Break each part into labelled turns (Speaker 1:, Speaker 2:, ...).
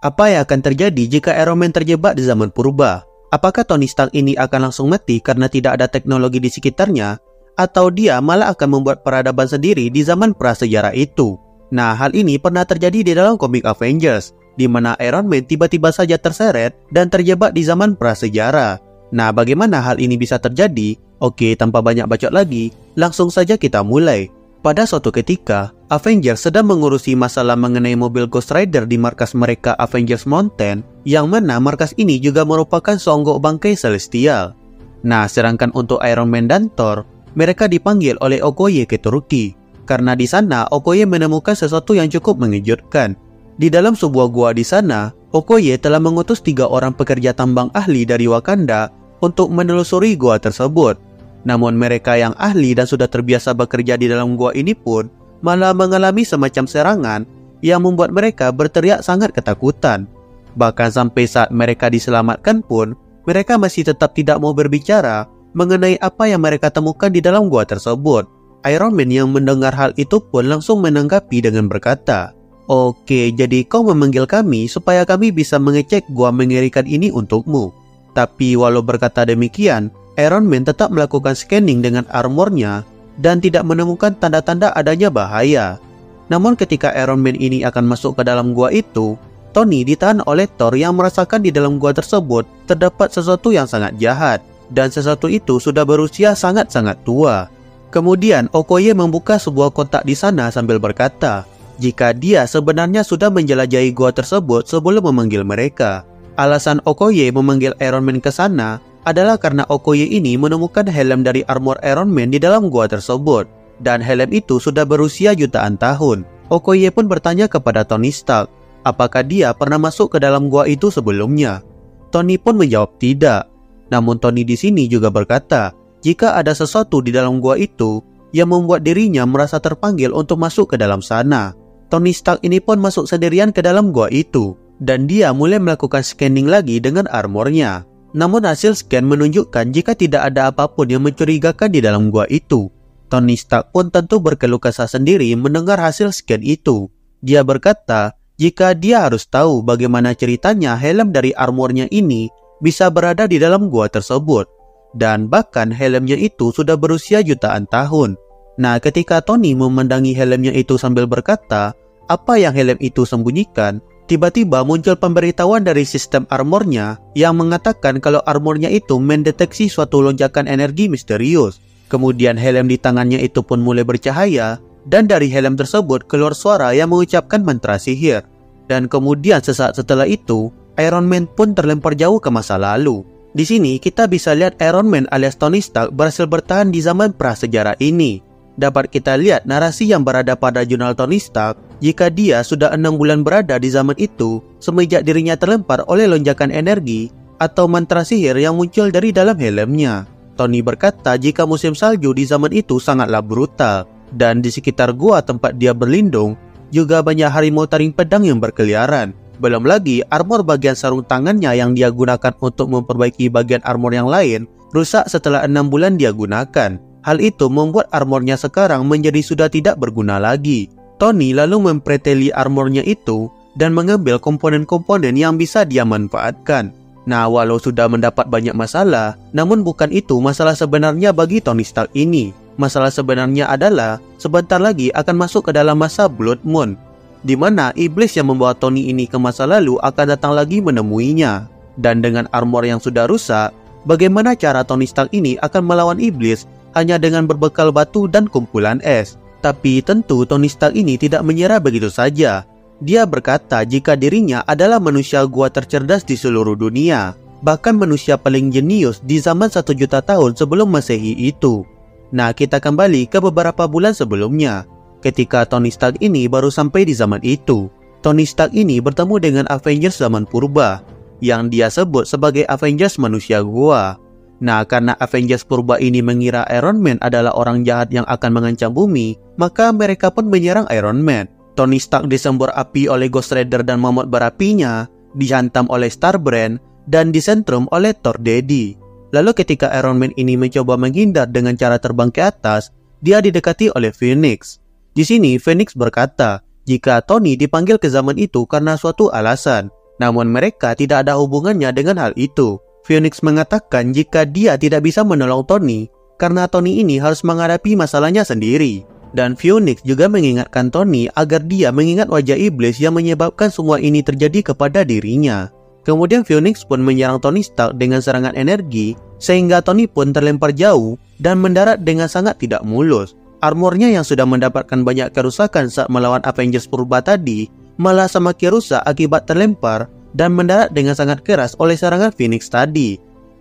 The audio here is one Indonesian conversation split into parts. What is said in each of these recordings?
Speaker 1: Apa yang akan terjadi jika Iron Man terjebak di zaman purba? Apakah Tony Stark ini akan langsung mati karena tidak ada teknologi di sekitarnya? Atau dia malah akan membuat peradaban sendiri di zaman prasejarah itu? Nah, hal ini pernah terjadi di dalam komik Avengers, di mana Iron Man tiba-tiba saja terseret dan terjebak di zaman prasejarah. Nah, bagaimana hal ini bisa terjadi? Oke, tanpa banyak bacot lagi, langsung saja kita mulai. Pada suatu ketika, Avengers sedang mengurusi masalah mengenai mobil Ghost Rider di markas mereka Avengers Mountain, yang mana markas ini juga merupakan songgok bangkai Celestial. Nah, sedangkan untuk Iron Man dan Thor, mereka dipanggil oleh Okoye ke Turki, karena di sana Okoye menemukan sesuatu yang cukup mengejutkan. Di dalam sebuah gua di sana, Okoye telah mengutus 3 orang pekerja tambang ahli dari Wakanda untuk menelusuri gua tersebut. Namun mereka yang ahli dan sudah terbiasa bekerja di dalam gua ini pun malah mengalami semacam serangan yang membuat mereka berteriak sangat ketakutan. Bahkan sampai saat mereka diselamatkan pun, mereka masih tetap tidak mau berbicara mengenai apa yang mereka temukan di dalam gua tersebut. Iron Man yang mendengar hal itu pun langsung menanggapi dengan berkata, "Oke, jadi kau memanggil kami supaya kami bisa mengecek gua mengerikan ini untukmu." Tapi walau berkata demikian, Iron Man tetap melakukan scanning dengan armornya dan tidak menemukan tanda-tanda adanya bahaya. Namun ketika Iron Man ini akan masuk ke dalam gua itu, Tony ditahan oleh Thor yang merasakan di dalam gua tersebut terdapat sesuatu yang sangat jahat, dan sesuatu itu sudah berusia sangat-sangat tua. Kemudian Okoye membuka sebuah kotak di sana sambil berkata, jika dia sebenarnya sudah menjelajahi gua tersebut sebelum memanggil mereka. Alasan Okoye memanggil Iron Man ke sana adalah karena Okoye ini menemukan helm dari armor Iron Man di dalam gua tersebut, dan helm itu sudah berusia jutaan tahun. Okoye pun bertanya kepada Tony Stark, apakah dia pernah masuk ke dalam gua itu sebelumnya. Tony pun menjawab tidak. Namun Tony di sini juga berkata, jika ada sesuatu di dalam gua itu yang membuat dirinya merasa terpanggil untuk masuk ke dalam sana. Tony Stark ini pun masuk sendirian ke dalam gua itu, dan dia mulai melakukan scanning lagi dengan armornya. Namun hasil scan menunjukkan jika tidak ada apapun yang mencurigakan di dalam gua itu. Tony Stark pun tentu berkeluh kesah sendiri mendengar hasil scan itu. Dia berkata, jika dia harus tahu bagaimana ceritanya helm dari armornya ini bisa berada di dalam gua tersebut. Dan bahkan helmnya itu sudah berusia jutaan tahun. Nah, ketika Tony memandangi helmnya itu sambil berkata, apa yang helm itu sembunyikan, tiba-tiba muncul pemberitahuan dari sistem armornya yang mengatakan kalau armornya itu mendeteksi suatu lonjakan energi misterius. Kemudian helm di tangannya itu pun mulai bercahaya, dan dari helm tersebut keluar suara yang mengucapkan mantra sihir. Dan kemudian sesaat setelah itu, Iron Man pun terlempar jauh ke masa lalu. Di sini kita bisa lihat Iron Man alias Tony Stark berhasil bertahan di zaman prasejarah ini. Dapat kita lihat narasi yang berada pada jurnal Tony Stark jika dia sudah 6 bulan berada di zaman itu semenjak dirinya terlempar oleh lonjakan energi atau mantra sihir yang muncul dari dalam helmnya. Tony berkata jika musim salju di zaman itu sangatlah brutal, dan di sekitar gua tempat dia berlindung juga banyak harimau taring pedang yang berkeliaran. Belum lagi armor bagian sarung tangannya yang dia gunakan untuk memperbaiki bagian armor yang lain rusak setelah 6 bulan dia gunakan. Hal itu membuat armornya sekarang menjadi sudah tidak berguna lagi. Tony lalu mempreteli armornya itu dan mengambil komponen-komponen yang bisa dia manfaatkan. Nah, walau sudah mendapat banyak masalah, namun bukan itu masalah sebenarnya bagi Tony Stark ini. Masalah sebenarnya adalah sebentar lagi akan masuk ke dalam masa Blood Moon, di mana iblis yang membawa Tony ini ke masa lalu akan datang lagi menemuinya. Dan dengan armor yang sudah rusak, bagaimana cara Tony Stark ini akan melawan iblis hanya dengan berbekal batu dan kumpulan es? Tapi tentu Tony Stark ini tidak menyerah begitu saja. Dia berkata jika dirinya adalah manusia gua tercerdas di seluruh dunia, bahkan manusia paling jenius di zaman 1 juta tahun sebelum Masehi itu. Nah, kita kembali ke beberapa bulan sebelumnya. Ketika Tony Stark ini baru sampai di zaman itu, Tony Stark ini bertemu dengan Avengers zaman purba, yang dia sebut sebagai Avengers manusia gua. Nah, karena Avengers purba ini mengira Iron Man adalah orang jahat yang akan mengancam bumi, maka mereka pun menyerang Iron Man. Tony Stark disembur api oleh Ghost Rider dan mamut berapinya, dihantam oleh Starbrand, dan disentrum oleh Thor Daddy. Lalu ketika Iron Man ini mencoba menghindar dengan cara terbang ke atas, dia didekati oleh Phoenix. Di sini Phoenix berkata, jika Tony dipanggil ke zaman itu karena suatu alasan. Namun mereka tidak ada hubungannya dengan hal itu. Phoenix mengatakan jika dia tidak bisa menolong Tony karena Tony ini harus menghadapi masalahnya sendiri. Dan Phoenix juga mengingatkan Tony agar dia mengingat wajah iblis yang menyebabkan semua ini terjadi kepada dirinya. Kemudian Phoenix pun menyerang Tony Stark dengan serangan energi sehingga Tony pun terlempar jauh dan mendarat dengan sangat tidak mulus. Armornya yang sudah mendapatkan banyak kerusakan saat melawan Avengers purba tadi malah semakin rusak akibat terlempar dan mendarat dengan sangat keras oleh serangan Phoenix tadi.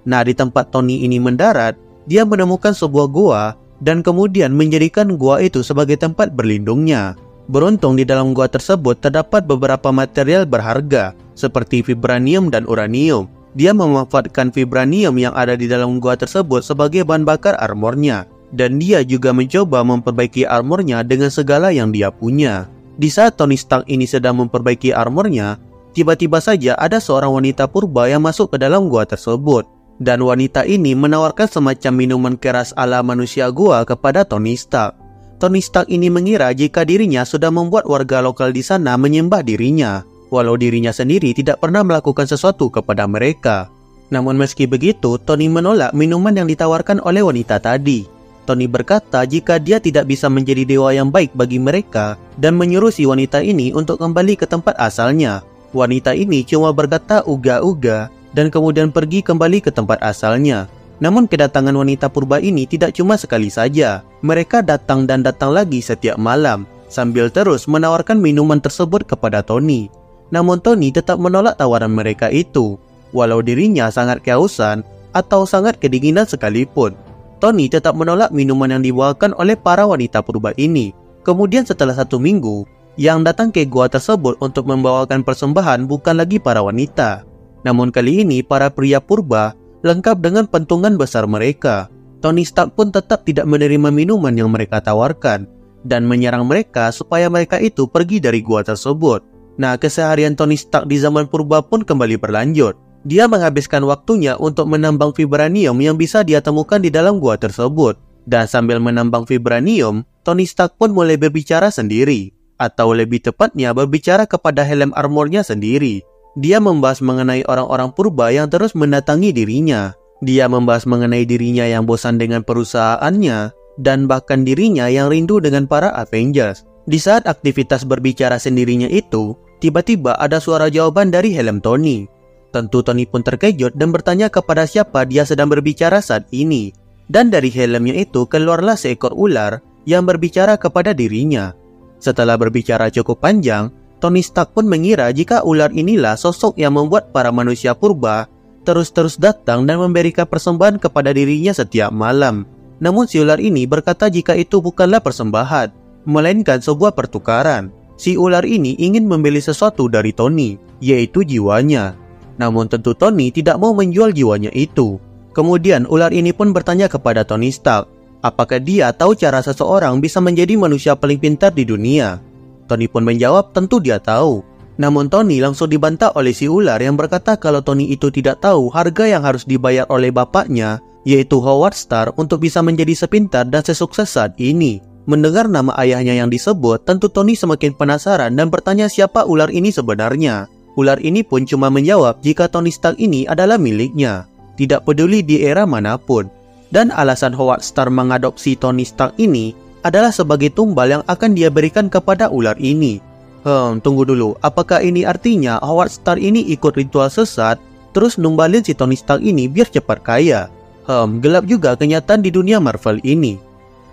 Speaker 1: Nah, di tempat Tony ini mendarat, dia menemukan sebuah gua dan kemudian menjadikan gua itu sebagai tempat berlindungnya. Beruntung di dalam gua tersebut terdapat beberapa material berharga seperti vibranium dan uranium. Dia memanfaatkan vibranium yang ada di dalam gua tersebut sebagai bahan bakar armornya, dan dia juga mencoba memperbaiki armornya dengan segala yang dia punya. Di saat Tony Stark ini sedang memperbaiki armornya, tiba-tiba saja ada seorang wanita purba yang masuk ke dalam gua tersebut. Dan wanita ini menawarkan semacam minuman keras ala manusia gua kepada Tony Stark. Tony Stark ini mengira jika dirinya sudah membuat warga lokal di sana menyembah dirinya, walau dirinya sendiri tidak pernah melakukan sesuatu kepada mereka. Namun meski begitu, Tony menolak minuman yang ditawarkan oleh wanita tadi. Tony berkata jika dia tidak bisa menjadi dewa yang baik bagi mereka dan menyuruh si wanita ini untuk kembali ke tempat asalnya. Wanita ini cuma berkata uga-uga dan kemudian pergi kembali ke tempat asalnya. Namun kedatangan wanita purba ini tidak cuma sekali saja. Mereka datang dan datang lagi setiap malam sambil terus menawarkan minuman tersebut kepada Tony. Namun Tony tetap menolak tawaran mereka itu, walau dirinya sangat kehausan atau sangat kedinginan sekalipun. Tony tetap menolak minuman yang dibawakan oleh para wanita purba ini. Kemudian setelah 1 minggu, yang datang ke gua tersebut untuk membawakan persembahan bukan lagi para wanita, namun kali ini para pria purba lengkap dengan pentungan besar mereka. Tony Stark pun tetap tidak menerima minuman yang mereka tawarkan dan menyerang mereka supaya mereka itu pergi dari gua tersebut. Nah, keseharian Tony Stark di zaman purba pun kembali berlanjut. Dia menghabiskan waktunya untuk menambang vibranium yang bisa dia temukan di dalam gua tersebut. Dan sambil menambang vibranium, Tony Stark pun mulai berbicara sendiri, atau lebih tepatnya berbicara kepada helm armornya sendiri. Dia membahas mengenai orang-orang purba yang terus mendatangi dirinya. Dia membahas mengenai dirinya yang bosan dengan perusahaannya, dan bahkan dirinya yang rindu dengan para Avengers. Di saat aktivitas berbicara sendirinya itu, tiba-tiba ada suara jawaban dari helm Tony. Tentu Tony pun terkejut dan bertanya kepada siapa dia sedang berbicara saat ini. Dan dari helmnya itu keluarlah seekor ular yang berbicara kepada dirinya. Setelah berbicara cukup panjang, Tony Stark pun mengira jika ular inilah sosok yang membuat para manusia purba terus-terus datang dan memberikan persembahan kepada dirinya setiap malam. Namun si ular ini berkata jika itu bukanlah persembahan, melainkan sebuah pertukaran. Si ular ini ingin membeli sesuatu dari Tony, yaitu jiwanya. Namun tentu Tony tidak mau menjual jiwanya itu. Kemudian ular ini pun bertanya kepada Tony Stark, apakah dia tahu cara seseorang bisa menjadi manusia paling pintar di dunia? Tony pun menjawab tentu dia tahu. Namun Tony langsung dibantah oleh si ular yang berkata kalau Tony itu tidak tahu harga yang harus dibayar oleh bapaknya, yaitu Howard Stark, untuk bisa menjadi sepintar dan sesukses saat ini. Mendengar nama ayahnya yang disebut, tentu Tony semakin penasaran dan bertanya siapa ular ini sebenarnya. Ular ini pun cuma menjawab jika Tony Stark ini adalah miliknya, tidak peduli di era manapun. Dan alasan Howard Stark mengadopsi Tony Stark ini adalah sebagai tumbal yang akan dia berikan kepada ular ini. Tunggu dulu, apakah ini artinya Howard Stark ini ikut ritual sesat, terus numbalin si Tony Stark ini biar cepat kaya? Gelap juga kenyataan di dunia Marvel ini.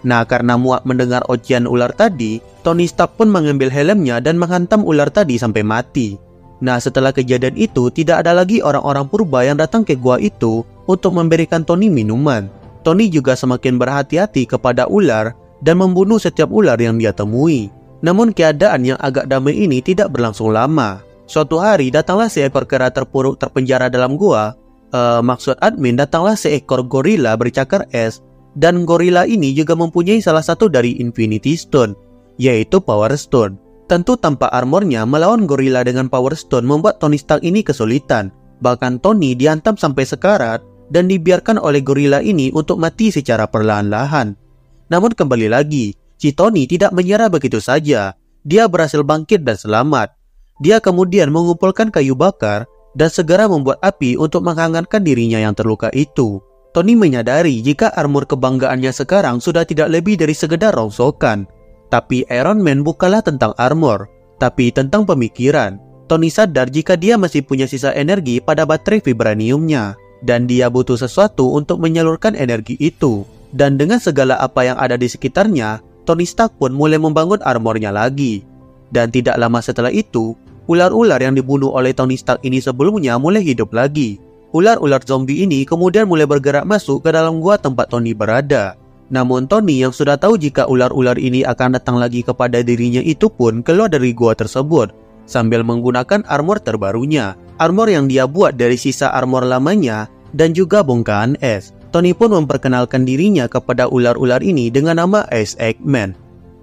Speaker 1: Nah, karena muak mendengar ocehan ular tadi, Tony Stark pun mengambil helmnya dan menghantam ular tadi sampai mati. Nah, setelah kejadian itu, tidak ada lagi orang-orang purba yang datang ke gua itu untuk memberikan Tony minuman. Tony juga semakin berhati-hati kepada ular dan membunuh setiap ular yang dia temui. Namun keadaan yang agak damai ini tidak berlangsung lama. Suatu hari datanglah seekor kera terpuruk terpenjara dalam gua. Maksud admin, datanglah seekor gorila bercakar es. Dan gorila ini juga mempunyai salah satu dari Infinity Stone, yaitu Power Stone. Tentu tanpa armornya, melawan gorila dengan Power Stone membuat Tony Stark ini kesulitan. Bahkan Tony dihantam sampai sekarat dan dibiarkan oleh gorila ini untuk mati secara perlahan-lahan. Namun kembali lagi, si Tony tidak menyerah begitu saja. Dia berhasil bangkit dan selamat. Dia kemudian mengumpulkan kayu bakar dan segera membuat api untuk menghangatkan dirinya yang terluka itu. Tony menyadari jika armor kebanggaannya sekarang sudah tidak lebih dari sekedar rongsokan. Tapi Iron Man bukanlah tentang armor, tapi tentang pemikiran. Tony sadar jika dia masih punya sisa energi pada baterai vibraniumnya, dan dia butuh sesuatu untuk menyalurkan energi itu. Dan dengan segala apa yang ada di sekitarnya, Tony Stark pun mulai membangun armornya lagi. Dan tidak lama setelah itu, ular-ular yang dibunuh oleh Tony Stark ini sebelumnya mulai hidup lagi. Ular-ular zombie ini kemudian mulai bergerak masuk ke dalam gua tempat Tony berada. Namun Tony yang sudah tahu jika ular-ular ini akan datang lagi kepada dirinya itu pun keluar dari gua tersebut sambil menggunakan armor terbarunya. Armor yang dia buat dari sisa armor lamanya dan juga bongkahan es. Tony pun memperkenalkan dirinya kepada ular-ular ini dengan nama Ice Eggman.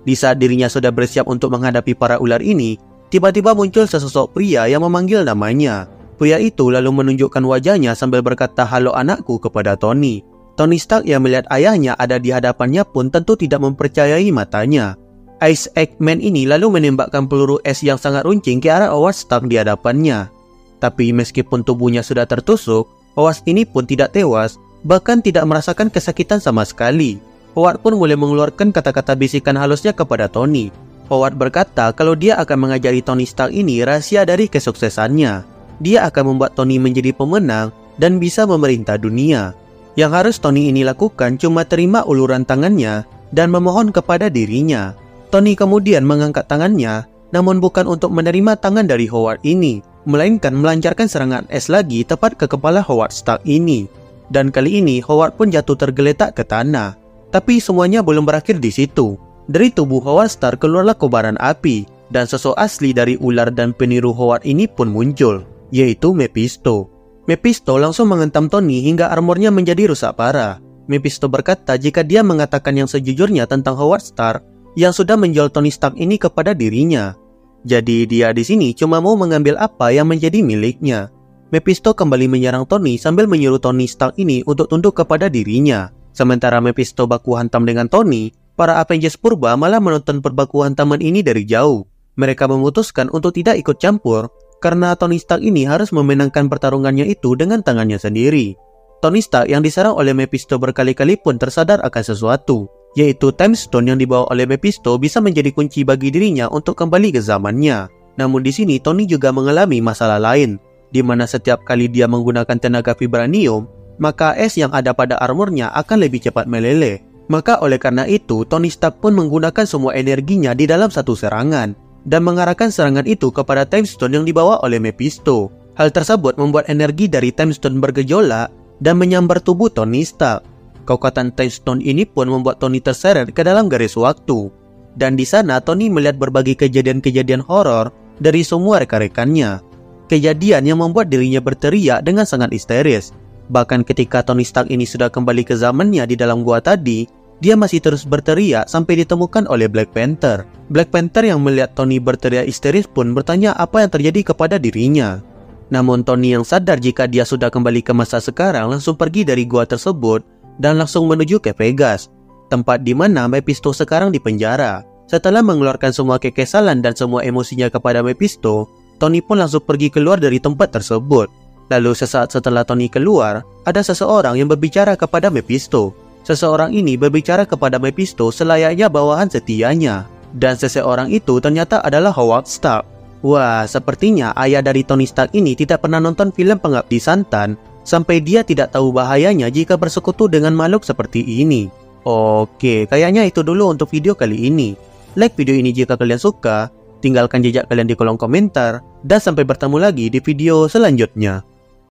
Speaker 1: Di saat dirinya sudah bersiap untuk menghadapi para ular ini, tiba-tiba muncul sesosok pria yang memanggil namanya. Pria itu lalu menunjukkan wajahnya sambil berkata "Halo anakku" kepada Tony. Tony Stark yang melihat ayahnya ada di hadapannya pun tentu tidak mempercayai matanya. Ice Eggman ini lalu menembakkan peluru es yang sangat runcing ke arah Howard Stark di hadapannya. Tapi meskipun tubuhnya sudah tertusuk, Howard ini pun tidak tewas, bahkan tidak merasakan kesakitan sama sekali. Howard pun mulai mengeluarkan kata-kata bisikan halusnya kepada Tony. Howard berkata kalau dia akan mengajari Tony Stark ini rahasia dari kesuksesannya. Dia akan membuat Tony menjadi pemenang dan bisa memerintah dunia. Yang harus Tony ini lakukan cuma terima uluran tangannya dan memohon kepada dirinya. Tony kemudian mengangkat tangannya, namun bukan untuk menerima tangan dari Howard ini, melainkan melancarkan serangan es lagi tepat ke kepala Howard Stark ini. Dan kali ini Howard pun jatuh tergeletak ke tanah. Tapi semuanya belum berakhir di situ. Dari tubuh Howard Stark keluarlah kobaran api, dan sosok asli dari ular dan peniru Howard ini pun muncul, yaitu Mephisto. Mephisto langsung menghentam Tony hingga armornya menjadi rusak parah. Mephisto berkata jika dia mengatakan yang sejujurnya tentang Howard Stark yang sudah menjual Tony Stark ini kepada dirinya. Jadi dia di sini cuma mau mengambil apa yang menjadi miliknya. Mephisto kembali menyerang Tony sambil menyuruh Tony Stark ini untuk tunduk kepada dirinya. Sementara Mephisto baku hantam dengan Tony, para Avengers purba malah menonton perbaku hantaman ini dari jauh. Mereka memutuskan untuk tidak ikut campur karena Tony Stark ini harus memenangkan pertarungannya itu dengan tangannya sendiri. Tony Stark yang diserang oleh Mephisto berkali-kali pun tersadar akan sesuatu, yaitu Time Stone yang dibawa oleh Mephisto bisa menjadi kunci bagi dirinya untuk kembali ke zamannya. Namun di sini Tony juga mengalami masalah lain, di mana setiap kali dia menggunakan tenaga vibranium, maka es yang ada pada armornya akan lebih cepat meleleh. Maka oleh karena itu, Tony Stark pun menggunakan semua energinya di dalam satu serangan, dan mengarahkan serangan itu kepada Time Stone yang dibawa oleh Mephisto. Hal tersebut membuat energi dari Time Stone bergejolak dan menyambar tubuh Tony Stark. Kekuatan Time Stone ini pun membuat Tony terseret ke dalam garis waktu. Dan di sana Tony melihat berbagai kejadian-kejadian horor dari semua rekan-rekannya. Kejadian yang membuat dirinya berteriak dengan sangat histeris. Bahkan ketika Tony Stark ini sudah kembali ke zamannya di dalam gua tadi, dia masih terus berteriak sampai ditemukan oleh Black Panther. Black Panther yang melihat Tony berteriak histeris pun bertanya apa yang terjadi kepada dirinya. Namun Tony yang sadar jika dia sudah kembali ke masa sekarang langsung pergi dari gua tersebut dan langsung menuju ke Vegas, tempat di mana Mephisto sekarang dipenjara. Setelah mengeluarkan semua kekesalan dan semua emosinya kepada Mephisto, Tony pun langsung pergi keluar dari tempat tersebut. Lalu sesaat setelah Tony keluar, ada seseorang yang berbicara kepada Mephisto. Seseorang ini berbicara kepada Mephisto selayaknya bawahan setianya. Dan seseorang itu ternyata adalah Howard Stark. Wah, sepertinya ayah dari Tony Stark ini tidak pernah nonton film Pengabdi Santan, sampai dia tidak tahu bahayanya jika bersekutu dengan makhluk seperti ini. Oke, kayaknya itu dulu untuk video kali ini. Like video ini jika kalian suka, tinggalkan jejak kalian di kolom komentar, dan sampai bertemu lagi di video selanjutnya.